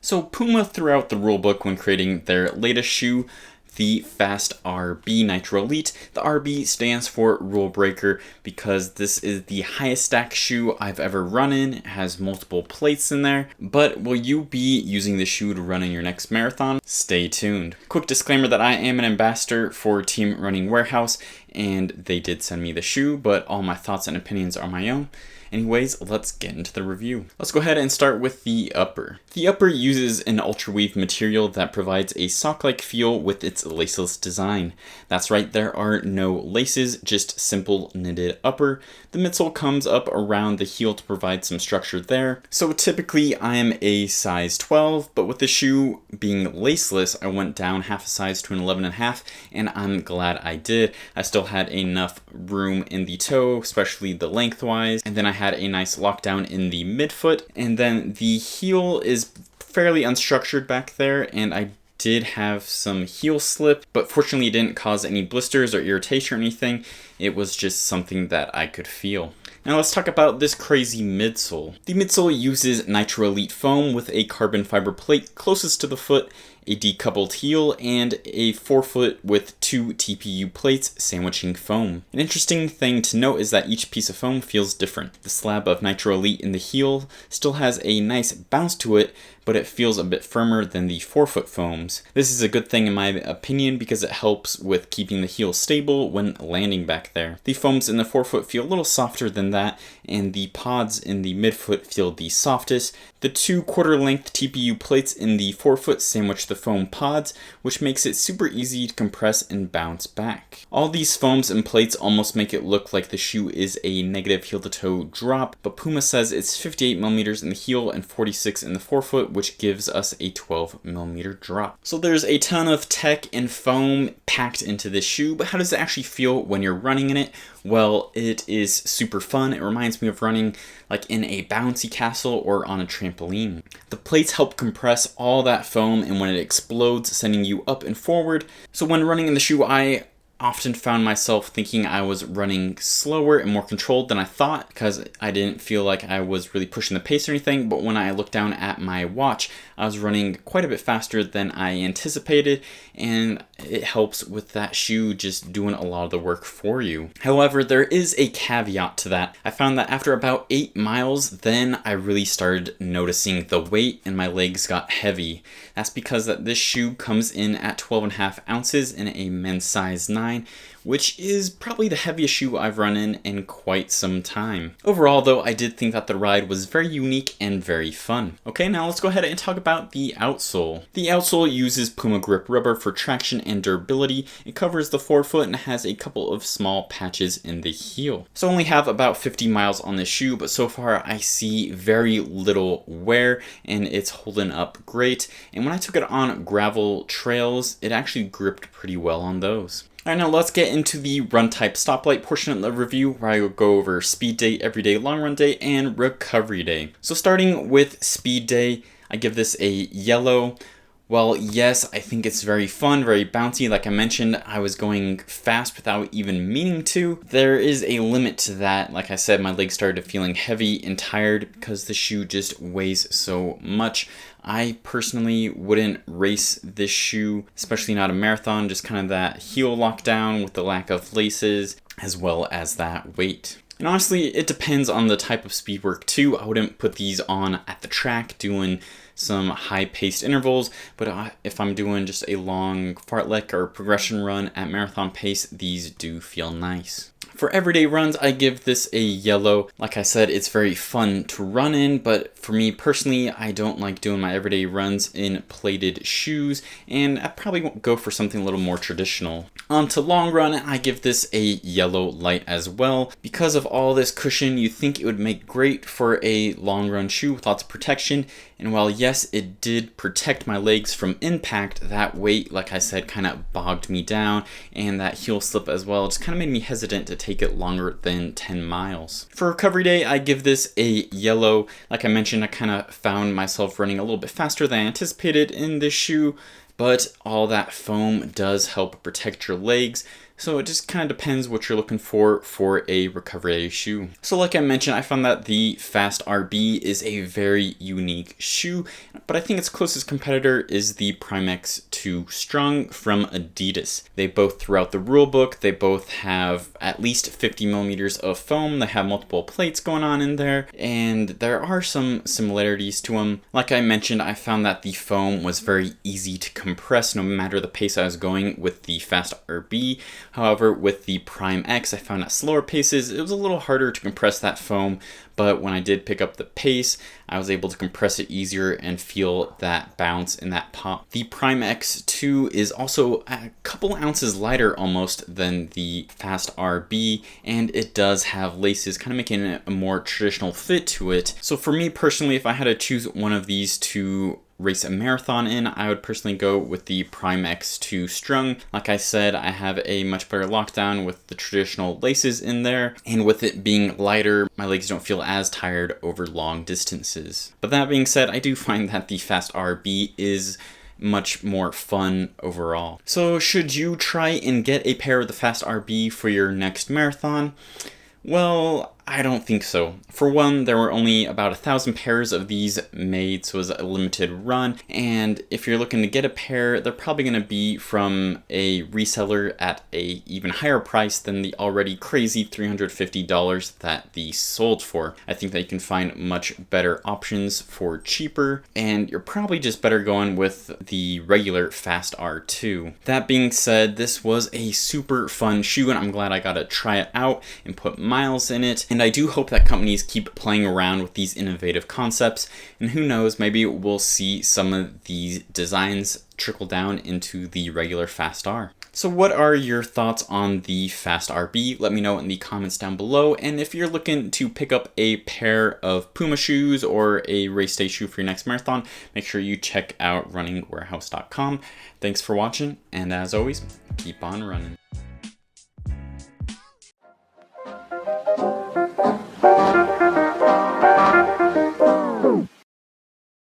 So Puma threw out the rulebook when creating their latest shoe, the Fast RB-Nitro Elite. The RB stands for Rule Breaker because this is the highest stack shoe I've ever run in. It has multiple plates in there. But will you be using the shoe to run in your next marathon? Stay tuned. Quick disclaimer that I am an ambassador for Team Running Warehouse, and they did send me the shoe, but all my thoughts and opinions are my own. Anyways, let's get into the review. Let's go ahead and start with the upper. The upper uses an ultra weave material that provides a sock-like feel with its laceless design. That's right, there are no laces, just simple knitted upper. The midsole comes up around the heel to provide some structure there. So typically I am a size 12, but with the shoe being laceless, I went down half a size to an 11.5, and I'm glad I did. I still had enough room in the toe, especially the lengthwise, and then I had a nice lockdown in the midfoot, and then the heel is fairly unstructured back there, and I did have some heel slip, but fortunately it didn't cause any blisters or irritation or anything. It was just something that I could feel. Now let's talk about this crazy midsole. The midsole uses Nitro Elite foam with a carbon fiber plate closest to the foot, a decoupled heel, and a forefoot with 2 TPU plates sandwiching foam. An interesting thing to note is that each piece of foam feels different. The slab of Nitro Elite in the heel still has a nice bounce to it, but it feels a bit firmer than the forefoot foams. This is a good thing in my opinion because it helps with keeping the heel stable when landing back there. The foams in the forefoot feel a little softer than that, and the pods in the midfoot feel the softest. The 2 quarter-length TPU plates in the forefoot sandwich the foam pods, which makes it super easy to compress and bounce back. All these foams and plates almost make it look like the shoe is a negative heel-to-toe drop, but Puma says it's 58mm in the heel and 46 in the forefoot, which gives us a 12mm drop. So there's a ton of tech and foam packed into this shoe, but how does it actually feel when you're running in it? Well, it is super fun. It reminds me of running like in a bouncy castle or on a trampoline. The plates help compress all that foam, and when it explodes, sending you up and forward. So when running in the shoe, I often found myself thinking I was running slower and more controlled than I thought because I didn't feel like I was really pushing the pace or anything, but when I looked down at my watch, I was running quite a bit faster than I anticipated, and it helps with that shoe just doing a lot of the work for you. However, there is a caveat to that. I found that after about 8 miles, then I really started noticing the weight and my legs got heavy. That's because that this shoe comes in at 12.5 ounces in a men's size 9, which is probably the heaviest shoe I've run in quite some time. Overall though, I did think that the ride was very unique and very fun. Okay, now let's go ahead and talk about the outsole. The outsole uses Puma grip rubber for traction and durability. It covers the forefoot and has a couple of small patches in the heel. So I only have about 50 miles on this shoe, but so far I see very little wear and it's holding up great. And when I took it on gravel trails, it actually gripped pretty well on those. Alright, now let's get into the run type stoplight portion of the review where I will go over speed day, everyday long run day, and recovery day. So starting with speed day, I give this a yellow. Well, yes, I think it's very fun, very bouncy. Like I mentioned, I was going fast without even meaning to. There is a limit to that. Like I said, my legs started feeling heavy and tired because the shoe just weighs so much. I personally wouldn't race this shoe, especially not a marathon, just kind of that heel lockdown with the lack of laces, as well as that weight. And honestly, it depends on the type of speed work too. I wouldn't put these on at the track doing some high-paced intervals, but if I'm doing just a long fartlek or progression run at marathon pace, these do feel nice. For everyday runs, I give this a yellow. Like I said, it's very fun to run in, but for me personally, I don't like doing my everyday runs in plated shoes, and I probably won't go for something a little more traditional. On to long run, I give this a yellow light as well. Because of all this cushion, you think it would make great for a long run shoe with lots of protection, and while yes, it did protect my legs from impact, that weight, like I said, kind of bogged me down, and that heel slip as well just kind of made me hesitant to take it longer than 10 miles. For recovery day, I give this a yellow. Like I mentioned, I kind of found myself running a little bit faster than I anticipated in this shoe, but all that foam does help protect your legs. So it just kind of depends what you're looking for a recovery shoe. So like I mentioned, I found that the Fast RB is a very unique shoe, but I think its closest competitor is the Prime X2 Strung from Adidas. They both, throughout the rule book, they both have at least 50 millimeters of foam. They have multiple plates going on in there, and there are some similarities to them. Like I mentioned, I found that the foam was very easy to compress no matter the pace I was going with the Fast RB. However, with the Prime X, I found at slower paces, it was a little harder to compress that foam, but when I did pick up the pace, I was able to compress it easier and feel that bounce and that pop. The Prime X2 is also a couple ounces lighter almost than the Fast RB, and it does have laces, kind of making it a more traditional fit to it. So for me personally, if I had to choose one of these to race a marathon in, I would personally go with the Prime X2 Strung. Like I said, I have a much better lockdown with the traditional laces in there, and with it being lighter, my legs don't feel as tired over long distances. But that being said, I do find that the Fast RB is much more fun overall. So should you try and get a pair of the Fast RB for your next marathon? Well, I don't think so. For one, there were only about 1,000 pairs of these made, so it was a limited run, and if you're looking to get a pair, they're probably going to be from a reseller at a even higher price than the already crazy $350 that these sold for. I think that you can find much better options for cheaper, and you're probably just better going with the regular Fast R2. That being said, this was a super fun shoe, and I'm glad I got to try it out and put miles in it. And I do hope that companies keep playing around with these innovative concepts, and who knows, maybe we'll see some of these designs trickle down into the regular Fast R. So what are your thoughts on the Fast RB? Let me know in the comments down below, and if you're looking to pick up a pair of Puma shoes or a race day shoe for your next marathon, make sure you check out runningwarehouse.com. Thanks for watching, and as always, keep on running.